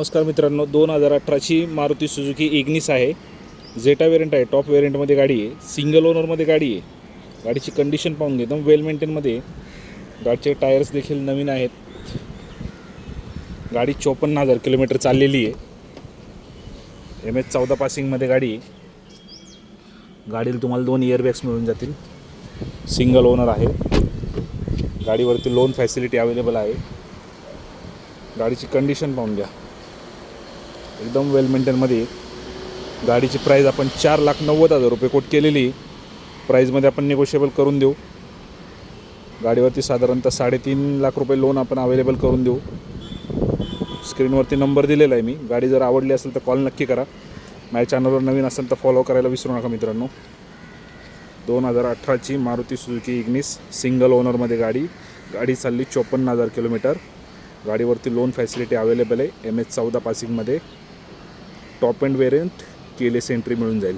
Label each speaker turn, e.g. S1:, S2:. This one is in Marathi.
S1: नमस्कार मित्रांनो, 2018ची मारुती सुझुकी इग्निस आहे. झेटा वेरियंट आहे, टॉप वेरियंटमध्ये गाडी आहे, सिंगल ओनरमध्ये गाडी आहे. गाडीची कंडिशन पाहून घे, एकदम वेल मेंटेनमध्ये. गाडीचे टायर्स देखील नवीन आहेत. गाडी 54,000 किलोमीटर चाललेली आहे. MS14 पासिंगमध्ये गाडी आहे. गाडीला तुम्हाला 2 इयरबॅग्स मिळून जातील. सिंगल ओनर आहे. गाडीवरती लोन फॅसिलिटी अवेलेबल आहे. गाडीची कंडिशन पाहून घ्या, एकदम वेल मेंटेनमध्ये. गाडीची प्राईस आपण 4,90,000 रुपये कोट केलेली. प्राईजमध्ये आपण निगोशिएबल करून देऊ. गाडीवरती साधारणतः 3.5 लाख रुपये लोन आपण अवेलेबल करून देऊ. स्क्रीनवरती नंबर दिलेला आहे मी. गाडी जर आवडली असेल तर कॉल नक्की करा. माझ्या चॅनलवर नवीन असेल तर फॉलो करायला विसरू नका मित्रांनो. 2018ची मारुती सुझुकी इग्निस सिंगल ओनरमध्ये गाडी चालली 54,000 किलोमीटर. गाडीवरती लोन फॅसिलिटी अवेलेबल आहे. MS14 पासिंगमध्ये टॉप एंड वेरियंट केलेस एंट्री मिळून जाईल.